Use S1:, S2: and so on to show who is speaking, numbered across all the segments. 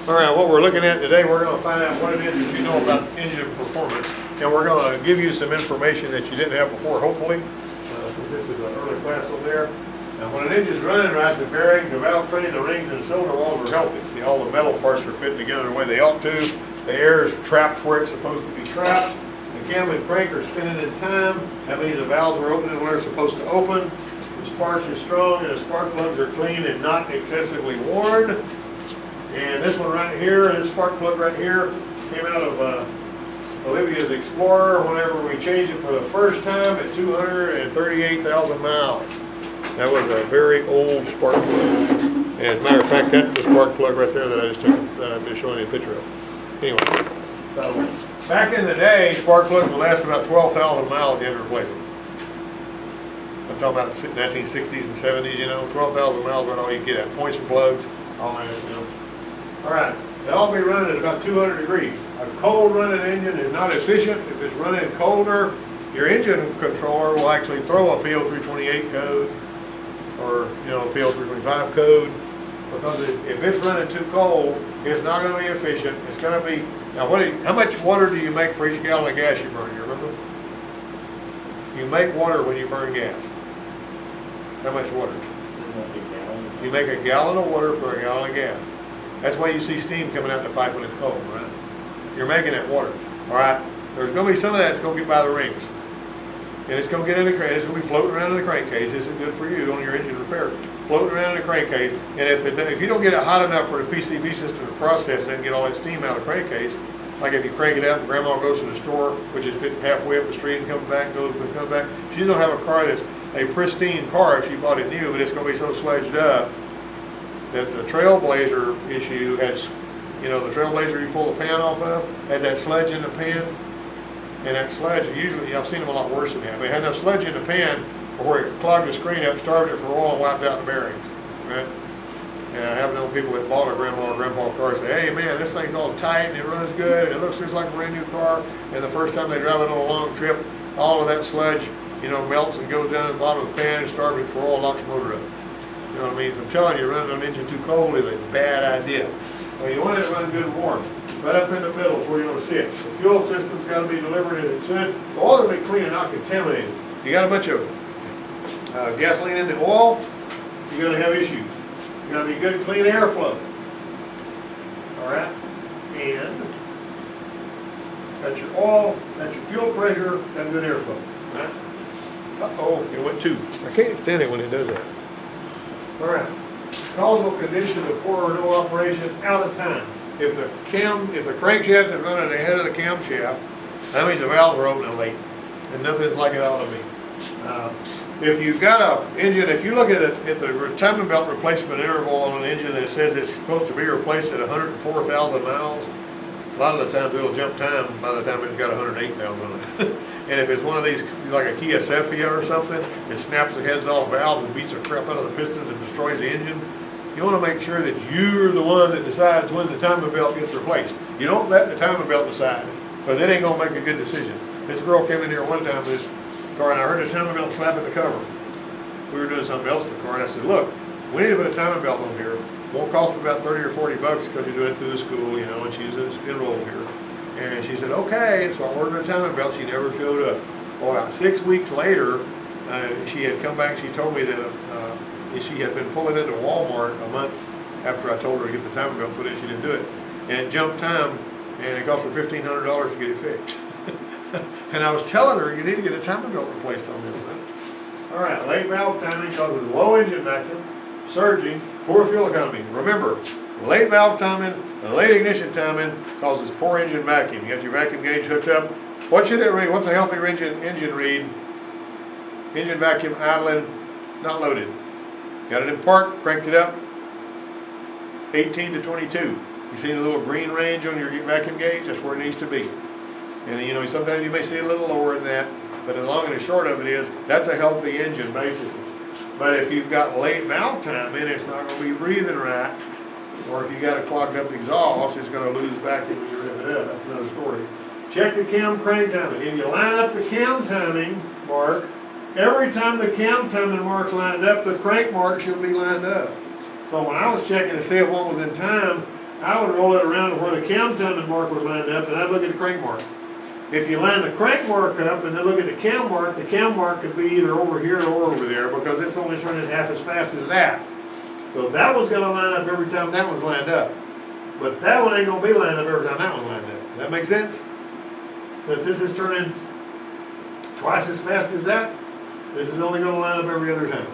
S1: All right, what we're looking at today, we're going to find out what it is that you know about engine performance, and we're going to give you some information that you didn't have before, hopefully. This is an early class over there. Now, when an engine's running right, the bearings, the valve train, the rings, and the cylinder walls are healthy. See, all the metal parts are fitting together the way they ought to. The air is trapped where it's supposed to be trapped. The cam and crank are spinning in time. That means the valves are opening when they're supposed to open. The spark is strong, and the spark plugs are clean and not excessively worn. And this one right here, this spark plug right here, came out of Olivia's Explorer whenever we changed it for the first time at 238,000 miles. That was a very old spark plug. And as a matter of fact, that's the spark plug right there that I just took, that I've been showing you a picture of. Anyway, so back in the day, spark plugs would last about 12,000 miles you had to replace them. I'm talking about the 1960s and 70s, you know, 12,000 miles right all you get at. Points and plugs, all that, you know. All right, they'll all be running at about 200 degrees. A cold running engine is not efficient. If it's running colder, your engine controller will actually throw a PO328 code or, you know, a PO325 code, because if it's running too cold, it's not going to be efficient. It's going to be, now how much water do you make for each gallon of gas you burn, you remember? You make water when you burn gas. How much water? You make a gallon of water per gallon of gas. That's why you see steam coming out the pipe when it's cold, right? You're making that water. All right, there's going to be some of that that's going to get by the rings. And it's going to get in the crank. It's going to be floating around in the crankcase. This is good for you on your engine repair. Floating around in the crankcase. And if you don't get it hot enough for the PCV system to process it and get all that steam out of the crankcase, like if you crank it up and grandma goes to the store, which is fitting halfway up the street and comes back, comes back, she's going to have a car that's a pristine car if she bought it new, but it's going to be so sludged up that the Trailblazer issue has, you know, the Trailblazer you pull the pan off of, had that sludge in the pan, and that sludge, usually, I've seen them a lot worse than that, but it had enough sludge in the pan where it clogged the screen up, starved it for oil, and wiped out the bearings, right? And I have known people that bought a grandma or grandpa car say, hey man, this thing's all tight and it runs good and it looks just like a brand new car, and the first time they drive it on a long trip, all of that sludge, you know, melts and goes down to the bottom of the pan and starves it for oil, locks the motor up. You know what I mean? I'm telling you, running an engine too cold is a bad idea. Well, you want it to run good and warm. Right up in the middle is where you want to see it. The fuel system's got to be delivered as it should. The oil will be clean and not contaminated. You got a bunch of gasoline in the oil, you're going to have issues. You got to be good, clean airflow. All right? And that's your oil, that's your fuel pressure, that's good airflow. Right? Uh-oh, it went too. I can't stand it when it does that. All right, causal condition of poor or no operation out of time. If the crankshaft is running ahead of the camshaft, that means the valves are opening late, and nothing's like it ought to be. If you've got an engine, if you look at it, if the timing belt replacement interval on an engine that says it's supposed to be replaced at 104,000 miles, a lot of the times it'll jump time by the time it's got 108,000 on it. And if it's one of these, like a Kia Cephia or something, it snaps the heads off valves and beats the crap out of the pistons and destroys the engine. You want to make sure that you're the one that decides when the timing belt gets replaced. You don't let the timing belt decide, because it ain't going to make a good decision. This girl came in here one time with this car, and I heard the timing belt slapping the cover. We were doing something else to the car, and I said, look, we need to put a timing belt on here. It won't cost me about 30 or 40 bucks because you're doing it through the school, you know, and she's enrolled here. And she said, okay, so I ordered a timing belt. She never showed up. Well, about 6 weeks later, she had come back. She told me that she had been pulling into Walmart a month after I told her to get the timing belt put in. She didn't do it. And it jumped time, and it cost her $1,500 to get it fixed. And I was telling her, you need to get a timing belt replaced on this. All right, late valve timing causes low engine vacuum, surging, poor fuel economy. Remember, late valve timing and late ignition timing causes poor engine vacuum. You got your vacuum gauge hooked up. What should it read? What's a healthy engine read? Engine vacuum idling, not loaded. Got it in park, cranked it up, 18 to 22. You see the little green range on your vacuum gauge? That's where it needs to be. And you know, sometimes you may see a little lower than that, but the long and the short of it is, that's a healthy engine basically. But if you've got late valve timing, it's not going to be breathing right. Or if you got a clogged up exhaust, it's going to lose vacuum when you rev it up. That's another story. Check the cam crank timing. If you line up the cam timing mark, every time the cam timing mark's lined up, the crank mark should be lined up. So when I was checking to see if one was in time, I would roll it around to where the cam timing mark was lined up, and I'd look at the crank mark. If you line the crank mark up and then look at the cam mark could be either over here or over there because it's only turning half as fast as that. So that one's gonna line up every time that one's lined up. But that one ain't gonna be lined up every time that one's lined up. Does that make sense? Because this is turning twice as fast as that, this is only gonna line up every other time.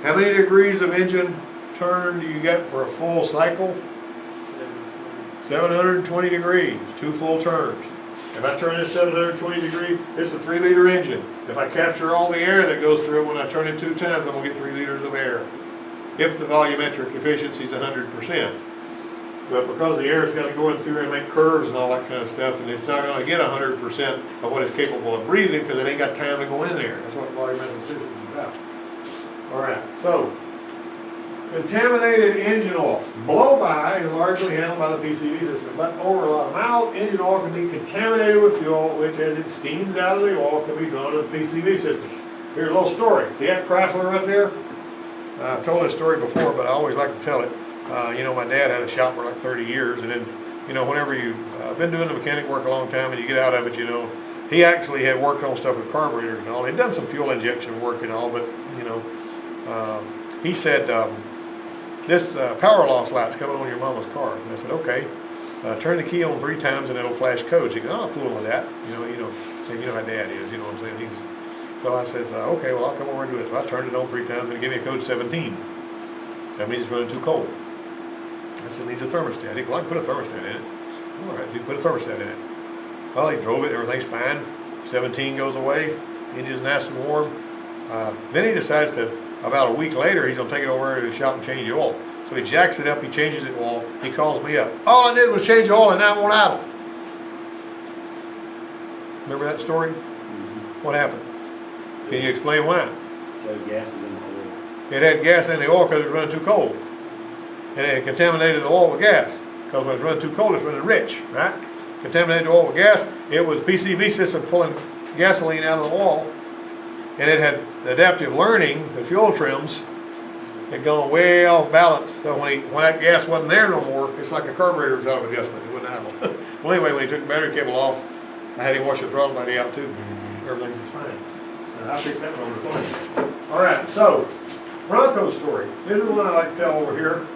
S1: How many degrees of engine turn do you get for a full cycle? 720 degrees, 2 full turns. If I turn this 720 degrees, it's a 3-liter engine. If I capture all the air that goes through it when I turn it 2 times, I'm gonna get 3 liters of air. If the volumetric efficiency is 100%. But because the air's got to go in through and make curves and all that kind of stuff, and it's not gonna get 100% of what it's capable of breathing because it ain't got time to go in there. That's what volumetric efficiency is about. All right, so contaminated engine oil. Blow-by is largely handled by the PCV system, but over a lot of miles, engine oil can be contaminated with fuel, which as it steams out of the oil can be drawn to the PCV system. Here's a little story. See that Chrysler right there? I told this story before, but I always like to tell it. You know, my dad had a shop for like 30 years, and then, you know, whenever you've been doing the mechanic work a long time and you get out of it, you know, he actually had worked on stuff with carburetors and all. He'd done some fuel injection work and all, but, you know, he said, this power loss light's coming on your mama's car. And I said, okay, turn the key on 3 times and it'll flash codes. He goes, I'm not fooling with that. You know how dad is, you know what I'm saying? So I says, okay, well, I'll come over and do it. So I turned it on 3 times and it gave me a code 17. That means it's running too cold. I said, it needs a thermostat. He goes, well, I can put a thermostat in it. All right, he put a thermostat in it. Well, he drove it, everything's fine. 17 goes away, engine's nice and warm. Then he decides that about a week later, he's gonna take it over to the shop and change the oil. So he jacks it up, he changes the oil, he calls me up. All I did was change the oil and now it won't idle. Remember that story? Mm-hmm. What happened? Can you explain why?
S2: Gas in the oil.
S1: It had gas in the oil because it was running too cold. And it contaminated the oil with gas. Because when it's running too cold, it's running rich, right? Contaminated the oil with gas, it was PCV system pulling gasoline out of the oil. And it had adaptive learning, the fuel trims, had gone way off balance. So when that gas wasn't there no more, it's like a carburetor was out of adjustment. It wouldn't idle. Well, anyway, when he took the battery cable off, I had him wash the throttle body out too. Everything was fine. I fixed that one over the phone. All right, so Bronco story. This is one I like to tell over here.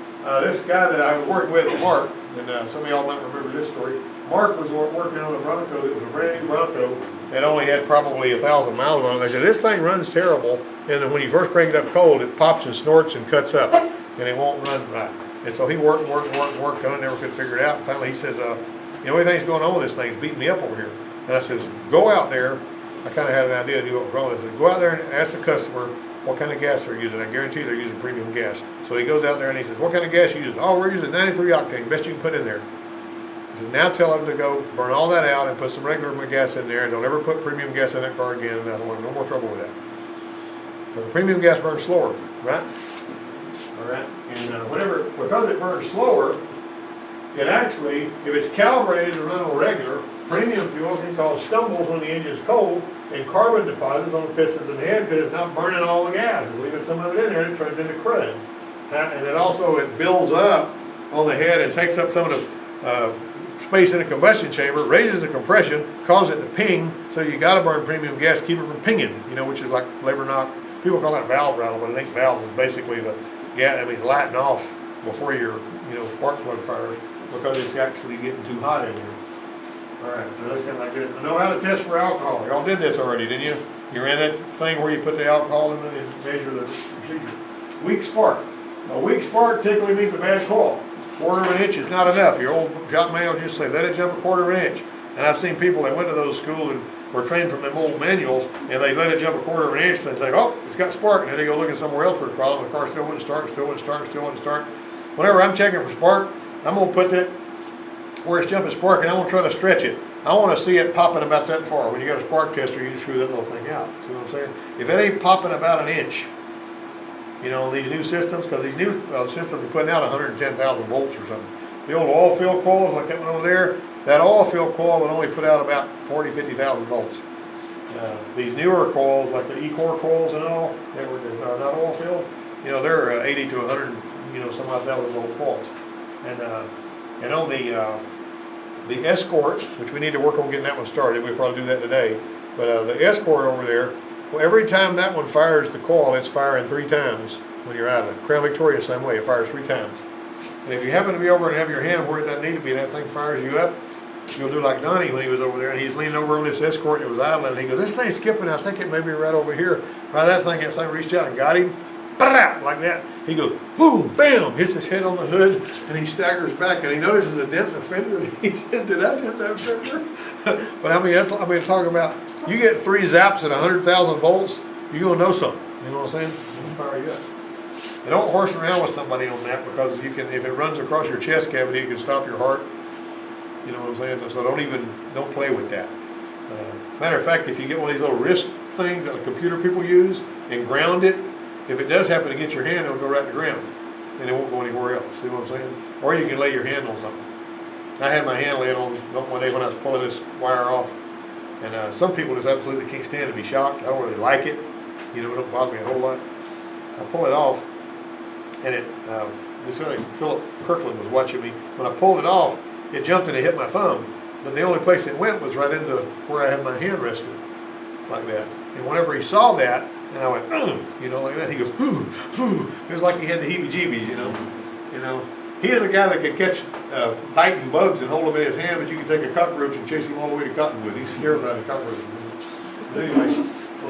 S1: This guy that I was working with, Mark, and some of y'all might remember this story. Mark was working on a Bronco. It was a brand new Bronco. It only had probably 1,000 miles on it. They said, this thing runs terrible. And then when you first crank it up cold, it pops and snorts and cuts up. And it won't run right. And so he worked on it, never could figure it out. And finally he says, the only thing that's going on with this thing is beating me up over here. And I says, go out there. I kind of had an idea to do what was wrong with it. I said, go out there and ask the customer what kind of gas they're using. I guarantee they're using premium gas. So he goes out there and he says, what kind of gas are you using? Oh, we're using 93 octane, best you can put in there. He says, now tell them to go burn all that out and put some regular gas in there, and don't ever put premium gas in that car again. I don't want no more trouble with that. But the premium gas burns slower, right? All right, and because it burns slower, it actually, if it's calibrated to run on regular, premium fuel can cause stumbles when the engine is cold, and carbon deposits on the pistons and the head because it's not burning all the gas. It's leaving some of it in there and it turns into crud. And it builds up on the head and takes up some of the space in the combustion chamber, raises the compression, causes it to ping, so you got to burn premium gas, keep it from pinging, which is like labor knock. People call that valve rattle, but it ain't valves. It's basically the gas, it's lighting off before your spark plug fires because it's actually getting too hot in here. All right, so that's kind of like it. I know how to test for alcohol. Y'all did this already, didn't you? You ran that thing where you put the alcohol in it and measure the procedure. Weak spark. A weak spark typically means a bad coil. 1/4 of an inch is not enough. Your old shop manual just say, let it jump 1/4 of an inch. And I've seen people that went to those schools and were trained from them old manuals, and they let it jump 1/4 of an inch, and they say, oh, it's got spark. And then they go looking somewhere else for the problem. The car still wouldn't start, still wouldn't start, still wouldn't start. Whenever I'm checking for spark, I'm going to put that where it's jumping spark, and I want to try to stretch it. I want to see it popping about that far. When you got a spark tester, you can screw that little thing out. See what I'm saying? If it ain't popping about an inch, these new systems, because these new systems are putting out 110,000 volts or something. The old oil field coils, like that one over there, that oil field coil would only put out about 40,000, 50,000 volts. These newer coils, like the E-core coils and all, they're not oil filled, they're 80 to 100, some odd thousand volt coils. And And on the escort, which we need to work on getting that one started, we'll probably do that today, but the escort over there, well, every time that one fires the coil, it's firing 3 times when you're out of it. Crown Victoria, same way, it fires 3 times. And if you happen to be over and have your hand where it doesn't need to be, and that thing fires you up, you'll do like Donnie when he was over there, and he's leaning over on this escort, and it was idling, and he goes, this thing's skipping, I think it may be right over here. By that thing reached out and got him, like that. He goes, boom, bam, hits his head on the hood, and he staggers back, and he notices a dent in the fender, and he says, did I dent that fender? But I mean, talking about, you get 3 zaps at 100,000 volts, you're gonna know something, you know what I'm saying? It'll fire you up. And don't horse around with somebody on that, because you can, if it runs across your chest cavity, it can stop your heart. You know what I'm saying? So don't play with that. Matter of fact, if you get one of these little wrist things that the computer people use and ground it, if it does happen to get your hand, it'll go right to ground, and it won't go anywhere else. See what I'm saying? Or you can lay your hand on something. I had my hand laid on one day when I was pulling this wire off, and some people just absolutely can't stand to be shocked. I don't really like it. You know, it don't bother me a whole lot. I pull it off, and this guy, Philip Kirkland, was watching me. When I pulled it off, it jumped and it hit my thumb, but the only place it went was right into where I had my hand rested, like that. And whenever he saw that, and I went, you know, like that, he goes, it was like he had the heebie-jeebies, you know. He is a guy that can catch biting bugs and hold them in his hand, but you can take a cockroach and chase him all the way to Cottonwood. He's scared about a cockroach. But anyway, so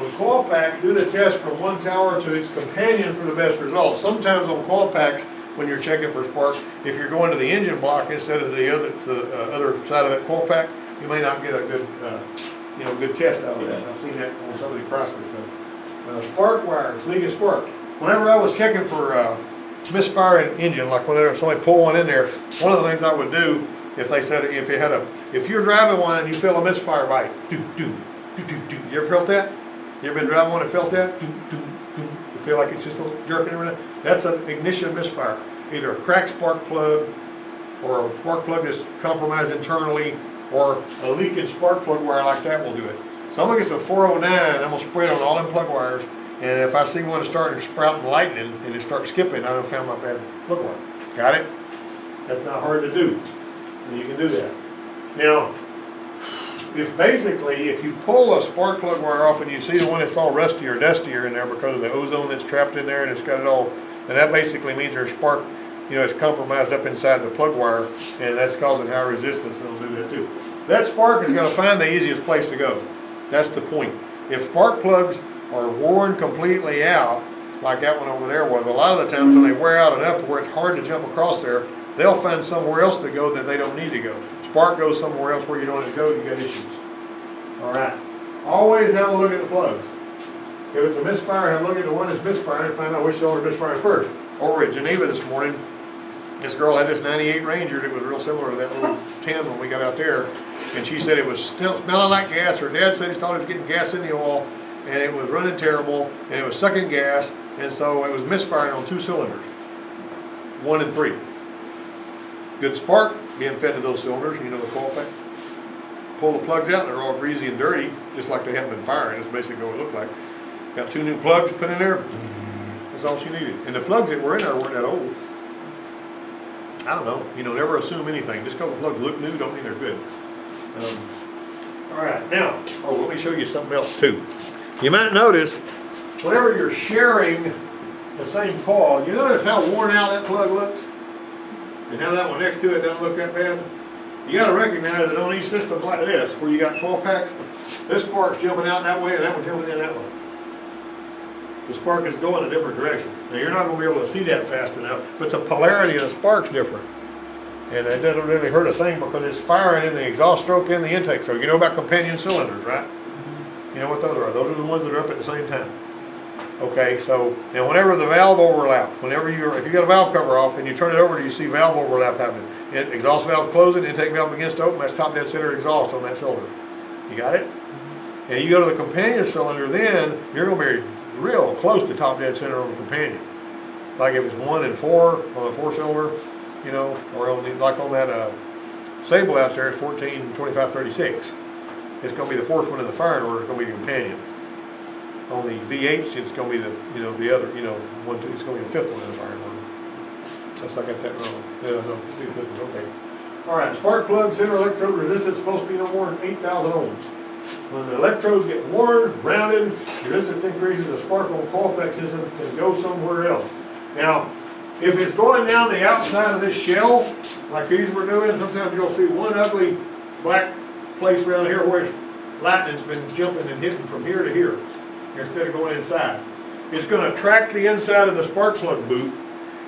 S1: the coil packs do the test from one tower to its companion for the best results. Sometimes on coil packs, when you're checking for spark, if you're going to the engine block instead of the other side of that coil pack, you may not get a good, good test out of that. I've seen that on some of the Chrysler stuff. Spark wires, leaking spark. Whenever I was checking for misfiring engine, like whenever somebody pull one in there, one of the things I would do, if they said if you're driving one and you feel a misfire bite, do. You ever felt that? You ever been driving one and felt that? You feel like it's just a little jerking around? That's an ignition misfire. Either a cracked spark plug, or a spark plug that's compromised internally, or a leaking spark plug wire like that will do it. So I'm gonna get some 409, and I'm gonna spray it on all them plug wires, and if I see one starting sprouting lightning and it starts skipping, I done found my bad plug wire. Got it? That's not hard to do, and you can do that. Now, if you pull a spark plug wire off and you see the one that's all rusty or dustier in there because of the ozone that's trapped in there and it's got it all, then that basically means there's spark, it's compromised up inside the plug wire, and that's causing high resistance, and it'll do that too. That spark is gonna find the easiest place to go. That's the point. If spark plugs are worn completely out, like that one over there was, a lot of the times when they wear out enough to where it's hard to jump across there, they'll find somewhere else to go that they don't need to go. Spark goes somewhere else where you don't need to go, you got issues. All right. Always have a look at the plugs. If it's a misfire, have a look at the one that's misfiring and find out which cylinder is misfiring first. Over at Geneva this morning, this girl had this 98 Ranger that was real similar to that little 10 when we got out there, and she said it was still smelling like gas. Her dad said he thought it was getting gas in the oil, and it was running terrible, and it was sucking gas, and so it was misfiring on 2 cylinders, 1 and 3. Good spark being fed to those cylinders, the coil pack. Pull the plugs out, they're all greasy and dirty, just like they haven't been firing. That's basically what it looked like. Got 2 new plugs put in there, that's all she needed. And the plugs that were in there weren't that old. I don't know, never assume anything. Just because the plugs look new don't mean they're good. All right, now, let me show you something else too. You might notice, whenever you're sharing the same coil, you notice how worn out that plug looks? And how that one next to it doesn't look that bad? You got to recognize that on each system like this, where you got coil packs, this spark's jumping out that way and that one's jumping in that way. The spark is going a different direction. Now you're not going to be able to see that fast enough, but the polarity of the spark's different. And it doesn't really hurt a thing because it's firing in the exhaust stroke and the intake stroke. You know about companion cylinders, right? You know what those are? Those are the ones that are up at the same time. Okay, so, and whenever the valve overlap, if you got a valve cover off and you turn it over, you see valve overlap happening. Exhaust valve closing, intake valve begins to open, that's top dead center exhaust on that cylinder. You got it? And you go to the companion cylinder, then you're going to be real close to top dead center on the companion. Like if it's 1 and 4 on a 4-cylinder, or on that Sable out there, it's 14, 25, 36. It's going to be the 4th one in the firing order. It's going to be the companion. On the V8, it's going to be the other, 1, 2. It's going to be the 5th one in the firing order. Unless I got that wrong. Yeah, no, okay. All right, spark plug center electrode resistance is supposed to be no more than 8,000 ohms. When the electrodes get worn, grounded, the resistance increases, the spark on coil pack system can go somewhere else. Now, if it's going down the outside of this shell, like these we're doing, sometimes you'll see one ugly black place around here where lightning's been jumping and hitting from here to here, instead of going inside. It's going to track the inside of the spark plug boot,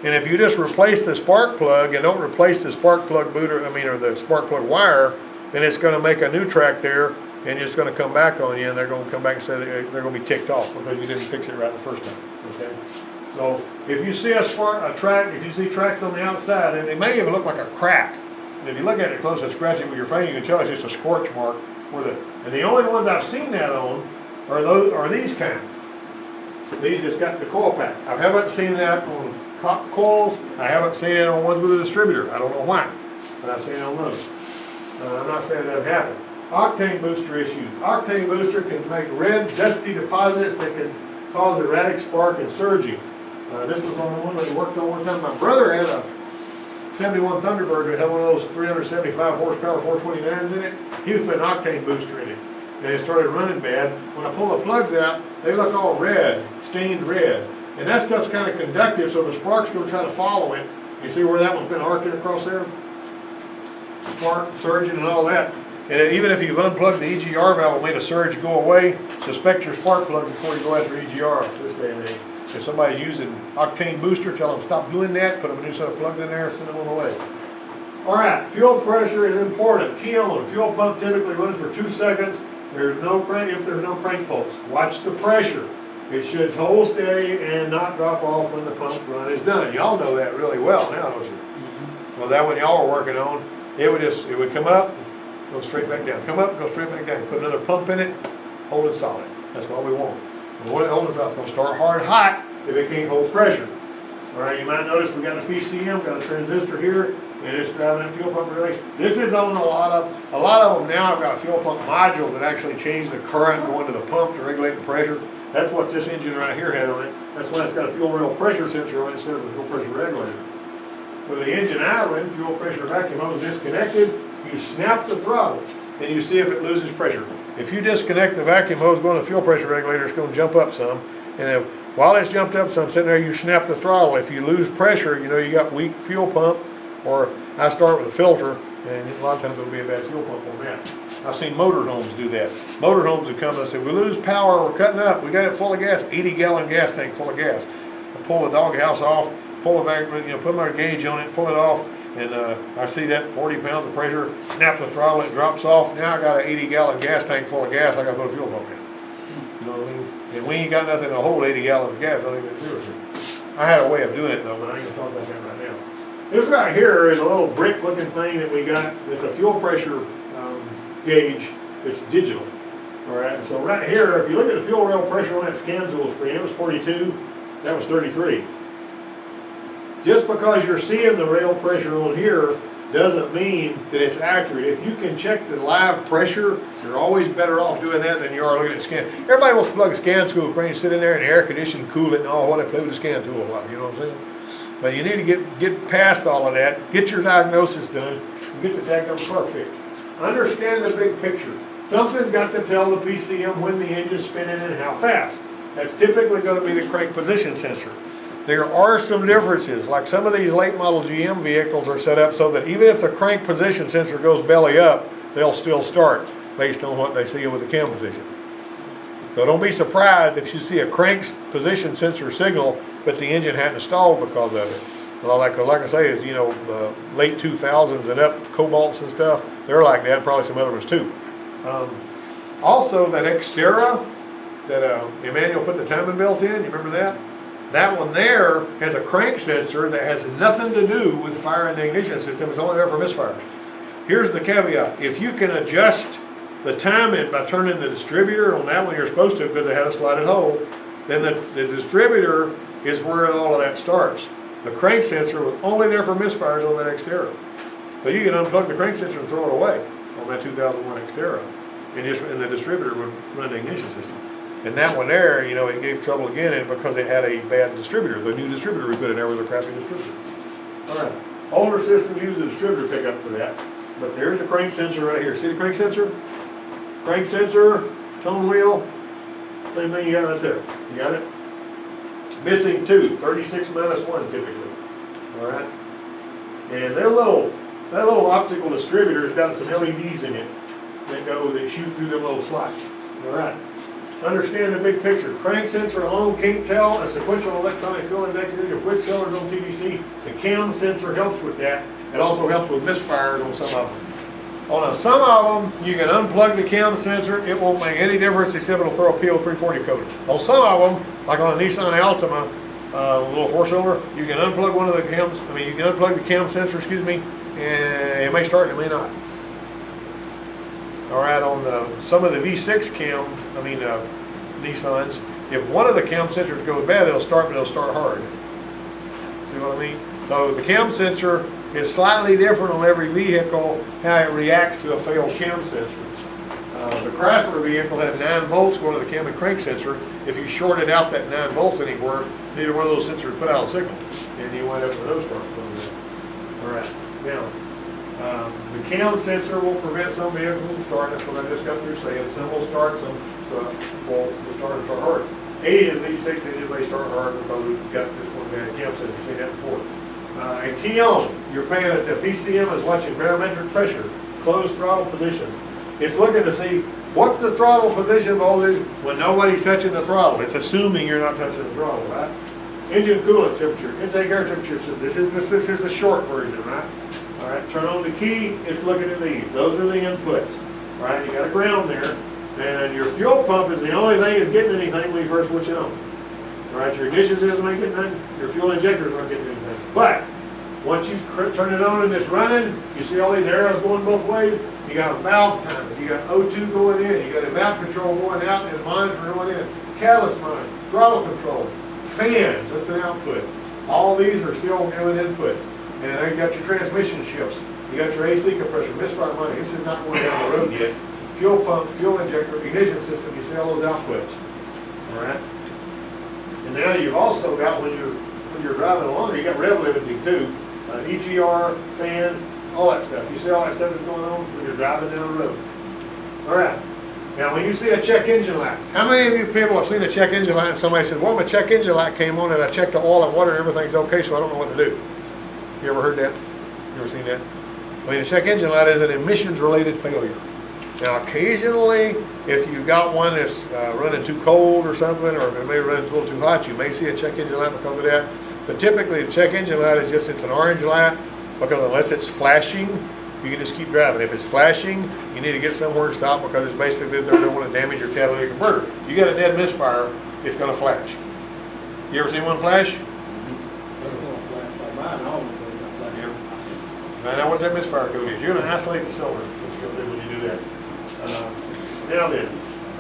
S1: and if you just replace the spark plug and don't replace the spark plug boot, or the spark plug wire, then it's going to make a new track there, and it's going to come back on you, and they're going to come back and say they're going to be ticked off because you didn't fix it right the first time. Okay. So if you see a track, if you see tracks on the outside, and they may even look like a crack. And if you look at it close and scratch it with your finger, you can tell it's just a scorch mark. And the only ones I've seen that on are these kind. These that's got the coil pack. I haven't seen that on hot coils. I haven't seen it on ones with a distributor. I don't know why, but I've seen it on those. I'm not saying it doesn't happen. Octane booster issues. Octane booster can make red, dusty deposits that can cause erratic spark and surging. This was on the one that I worked on one time. My brother had a 71 Thunderbird that had one of those 375 horsepower 429s in it. He was putting an octane booster in it, and it started running bad. When I pull the plugs out, they look all red, stained red. And that stuff's kind of conductive, so the spark's going to try to follow it. You see where that one's been arcing across there? Spark, surging, and all that. And even if you've unplugged the EGR valve and made a surge go away, suspect your spark plug before you go after EGR this day and age. If somebody's using octane booster, tell them stop doing that, put them a new set of plugs in there, send them on the way. All right, fuel pressure is important. Key on, fuel pump typically runs for 2 seconds. There's no crank if there's no crank pulse. Watch the pressure. It should hold steady and not drop off when the pump run is done. Y'all know that really well now, don't you? Well, that one y'all were working on, it would come up, go straight back down. Come up, go straight back down. Put another pump in it, hold it solid. That's what we want. And what it holds up, it's going to start hard hot if it can't hold pressure. All right, you might notice we got a PCM, got a transistor here, and it's driving that fuel pump relay. This is on a lot of them now. I've got fuel pump modules that actually change the current going to the pump to regulate the pressure. That's what this engine right here had on it. That's why it's got a fuel rail pressure sensor on it instead of a fuel pressure regulator. With the engine idling, fuel pressure vacuum hose disconnected, you snap the throttle, and you see if it loses pressure. If you disconnect the vacuum hose going to the fuel pressure regulator, it's going to jump up some. And while it's jumped up some, sitting there, you snap the throttle. If you lose pressure, you know you got weak fuel pump, or I start with a filter, and a lot of times it'll be a bad fuel pump on that. I've seen motorhomes do that. Motorhomes would come and say, we lose power, we're cutting up, we got it full of gas, 80-gallon gas tank full of gas. I pull the doghouse off, pull a vacuum, put my gauge on it, pull it off, and I see that 40 pounds of pressure, snap the throttle, it drops off. Now I got an 80-gallon gas tank full of gas, I got to put a fuel pump in. You know what I mean? And we ain't got nothing to hold 80 gallons of gas, don't even do it. I had a way of doing it though, but I ain't gonna talk about that right now. This right here is a little brick looking thing that we got. It's a fuel pressure gauge. It's digital. All right, and so right here, if you look at the fuel rail pressure on that scan tool screen, it was 42, that was 33. Just because you're seeing the rail pressure on here doesn't mean that it's accurate. If you can check the live pressure, you're always better off doing that than you are looking at scan. Everybody wants to plug a scan tool screen, sit in there and air condition, cool it and all, while they play with the scan tool a lot, you know what I'm saying? But you need to get past all of that, get your diagnosis done, and get the diagnostic car fixed. Understand the big picture. Something's got to tell the PCM when the engine's spinning and how fast. That's typically going to be the crank position sensor. There are some differences, like some of these late model GM vehicles are set up so that even if the crank position sensor goes belly up, they'll still start based on what they see with the cam position. So don't be surprised if you see a crank position sensor signal, but the engine hadn't stalled because of it. Well, like I say, is late 2000s and up Cobalts and stuff, they're like that. Probably some other ones too. Also, that Xterra that Emmanuel put the timing belt in. You remember that? That one there has a crank sensor that has nothing to do with fire in the ignition system. It's only there for misfires. Here's the caveat. If you can adjust the timing by turning the distributor on that one, you're supposed to because it had a slotted hole, then the distributor is where all of that starts. The crank sensor was only there for misfires on that Xterra. But you can unplug the crank sensor and throw it away on that 2001 Xterra, and the distributor would run the ignition system. And that one there, it gave trouble again, and because it had a bad distributor. The new distributor we put in there was a crappy distributor. All right. Older system uses a distributor pickup for that, but there's a crank sensor right here. See the crank sensor? Crank sensor, tone wheel, same thing you got right there. You got it? Missing 2, 36 minus 1 typically. All right? And that little optical distributor's got some LEDs in it that shoot through them little slots. All right. Understand the big picture. Crank sensor alone can't tell a sequential electronic field index of which cellars on TVC. The cam sensor helps with that. It also helps with misfires on some of them. On some of them, you can unplug the cam sensor. It won't make any difference except it'll throw a PO340 code. On some of them, like on a Nissan Altima, little 4-cylinder, you can unplug one of the cams. I mean, you can unplug the cam sensor, excuse me, and it may start and it may not. All right, on some of the V6 cam, Nissans, if one of the cam sensors goes bad, it'll start, but it'll start hard. See what I mean? So the cam sensor is slightly different on every vehicle, how it reacts to a failed cam sensor. The Chrysler vehicle had 9 volts going to the cam and crank sensor. If you shorted out that 9 volts anywhere, neither one of those sensors put out a signal, and you wind up with those start from there. All right, now the cam sensor will prevent some vehicles from starting. That's what I just got through saying. Some will start, some stuff will start hard. 8 of these 6 engines may start hard because we've got this one bad cam sensor. We've seen that before. And key on, you're paying it to PCM is watching barometric pressure, closed throttle position. It's looking to see what's the throttle position voltage when nobody's touching the throttle. It's assuming you're not touching the throttle, right? Engine coolant temperature, intake air temperature. So this is the short version, right? All right, turn on the key. It's looking at these. Those are the inputs, right? You got a ground there, and your fuel pump is the only thing that's getting anything when you first switch it on. All right, your ignition system ain't getting anything. Your fuel injectors aren't getting anything. But once you turn it on and it's running, you see all these arrows going both ways. You got a valve timer, you got O2 going in, you got a valve control going out and a monitor going in, catalyst monitor, throttle control, fans, that's an output. All these are still giving inputs. And then you got your transmission shifts, you got your AC compressor, misfire money. This is not going down the road yet. Fuel pump, fuel injector, ignition system, you see all those outputs. All right? And now you've also got, when you're driving along, you got rev limiting too. EGR, fans, all that stuff. You see all that stuff that's going on when you're driving down the road. All right. Now, when you see a check engine light, how many of you people have seen a check engine light and somebody said, well, my check engine light came on and I checked the oil and water and everything's okay, so I don't know what to do? You ever heard that? You ever seen that? I mean, the check engine light is an emissions-related failure. Now, occasionally, if you got one that's running too cold or something, or if it may run a little too hot, you may see a check engine light because of that. But typically, the check engine light is just, it's an orange light, because unless it's flashing, you can just keep driving. If it's flashing, you need to get somewhere to stop because it's basically they don't want to damage your catalytic converter. You got a dead misfire, it's going to flash. You ever seen one flash?
S2: It's going to flash like mine, all the place I flash.
S1: Yeah. Now what that misfire code is, you're going to isolate the cylinder. What you're going to do when you do that. Now then,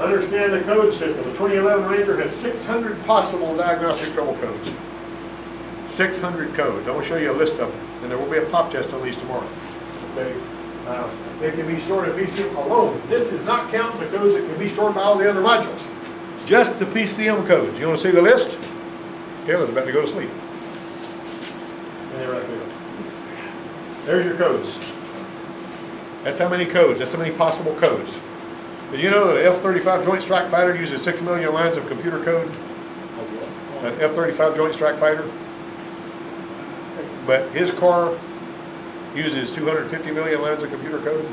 S1: understand the code system. The 2011 Ranger has 600 possible diagnostic trouble codes. 600 codes. I'm going to show you a list of them, and there will be a pop test on these tomorrow. Okay. They can be stored in PCM alone. This is not counting the codes that can be stored by all the other modules. Just the PCM codes. You want to see the list? Kayla's about to go to sleep. And they're right there. There's your codes. That's how many codes. That's how many possible codes. Did you know that an F-35 Joint Strike Fighter uses 6 million lines of computer code? An F-35 Joint Strike Fighter? But his car uses 250 million lines of computer code.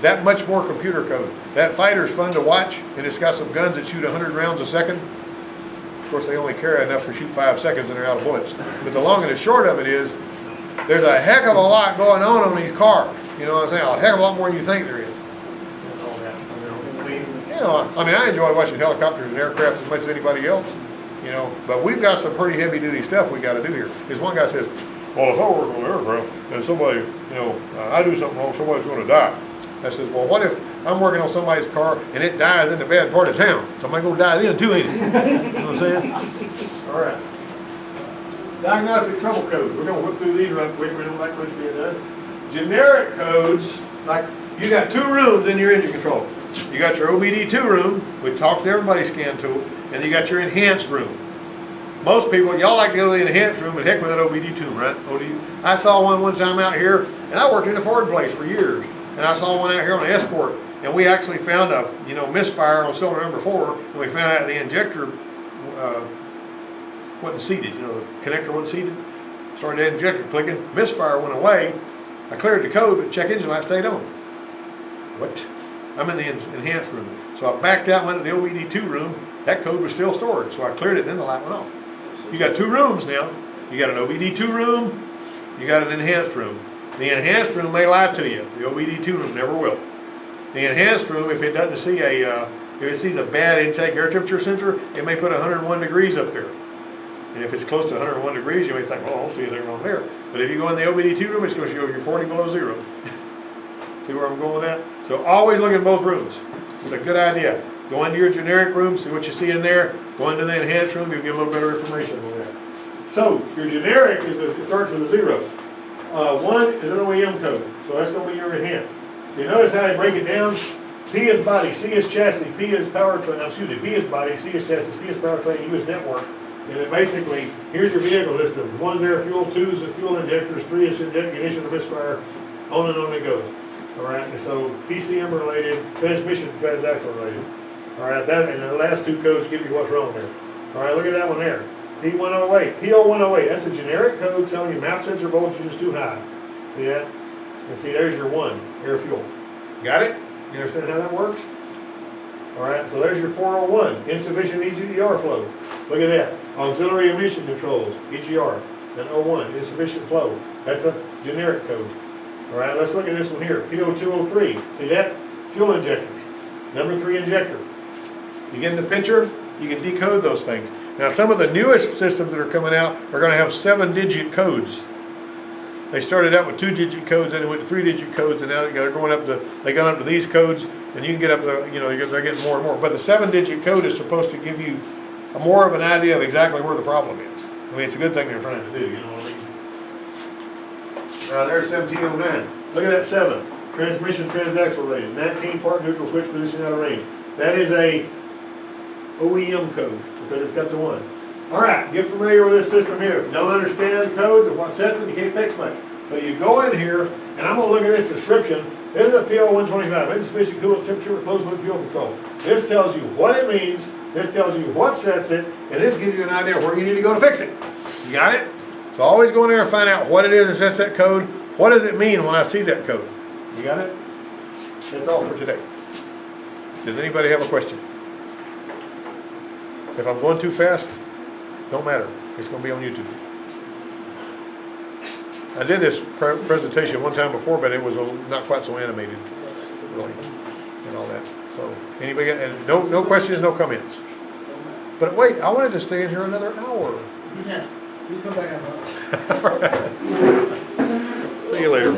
S1: That much more computer code. That fighter's fun to watch, and it's got some guns that shoot 100 rounds a second. Of course, they only carry enough to shoot 5 seconds and they're out of bullets. But the long and the short of it is, there's a heck of a lot going on these cars. You know what I'm saying? A heck of a lot more than you think there is. I mean, I enjoy watching helicopters and aircraft as much as anybody else. You know, but we've got some pretty heavy duty stuff we got to do here. Because one guy says, well, if I work on an aircraft and somebody, you know, I do something wrong, somebody's going to die. I says, well, what if I'm working on somebody's car and it dies in the bad part of town? Somebody going to die then too, ain't it? You know what I'm saying? All right. Diagnostic trouble codes. We're going to whip through these real quick. We don't like much being done. Generic codes, like you got 2 rooms in your engine control. You got your OBD2 room, which talks to everybody's scan tool, and you got your enhanced room. most people, y'all like to go to the enhanced room and heck with that OBD tube, right? I saw one time out here, and I worked in a Ford place for years, and I saw one out here on the Escort, and we actually found a, misfire on cylinder number 4, and we found out the injector wasn't seated, the connector wasn't seated. Started that injector clicking, misfire went away. I cleared the code, but check engine light stayed on. What? I'm in the enhanced room. So I backed out, went to the OBD2 room. That code was still stored, so I cleared it, and then the light went off. You got 2 rooms now. You got an OBD2 room, you got an enhanced room. The enhanced room may lie to you. The OBD2 room never will. The enhanced room, if it doesn't see if it sees a bad intake air temperature sensor, it may put 101 degrees up there. And if it's close to 101 degrees, you may think, well, I don't see anything wrong there. But if you go in the OBD2 room, it's going to show you're 40 below zero. See where I'm going with that? So always look in both rooms. It's a good idea. Go into your generic room, see what you see in there. Go into the enhanced room, you'll get a little better information on that. So your generic it starts with a 0. 1 is an OEM code, so that's going to be your enhanced. So you notice how they break it down? P is body, C is chassis, P is powertrain, P is body, C is chassis, P is powertrain, U is network. And then basically, here's your vehicle system. 1's air fuel, 2's the fuel injectors, 3 is ignition or misfire, on and on it goes. All right, and so PCM related, transmission transaction related. All right, and the last 2 codes give you what's wrong there. All right, look at that one there. P108, P0108, that's a generic code telling you map sensor voltage is too high. See that? And see, there's your 1, air fuel. Got it? You understand how that works? All right, so there's your 401, insufficient EGR flow. Look at that. Auxiliary emission controls, EGR, and 01, insufficient flow. That's a generic code. All right, let's look at this one here, P0203. See that? Fuel injectors. Number 3 injector. You get in the picture, you can decode those things. Now, some of the newest systems that are coming out are going to have 7-digit codes. They started out with 2-digit codes, then they went to 3-digit codes, and now they're going up to, they got up to these codes, and you can get up to, they're getting more and more. But the 7-digit code is supposed to give you more of an idea of exactly where the problem is. I mean, it's a good thing they're trying to do, you know what I mean? There's 1709. Look at that 7. Transmission transaxle rated. 19 part neutral switch position out of range. That is a OEM code because it's got the 1. All right, get familiar with this system here. If you don't understand codes and what sets them, you can't fix much. So you go in here, and I'm going to look at this description. This is a PO125. Insufficient coolant temperature with closed loop fuel control. This tells you what it means. This tells you what sets it, and this gives you an idea where you need to go to fix it. You got it? So always go in there and find out what it is that sets that code. What does it mean when I see that code? You got it? That's all for today. Does anybody have a question? If I'm going too fast, don't matter. It's going to be on YouTube. I did this presentation one time before, but it was not quite so animated, really, and all that. So anybody got, and no questions, no comments. But wait, I wanted to stay in here another hour.
S2: Yeah, you come back up.
S1: All right. See you later.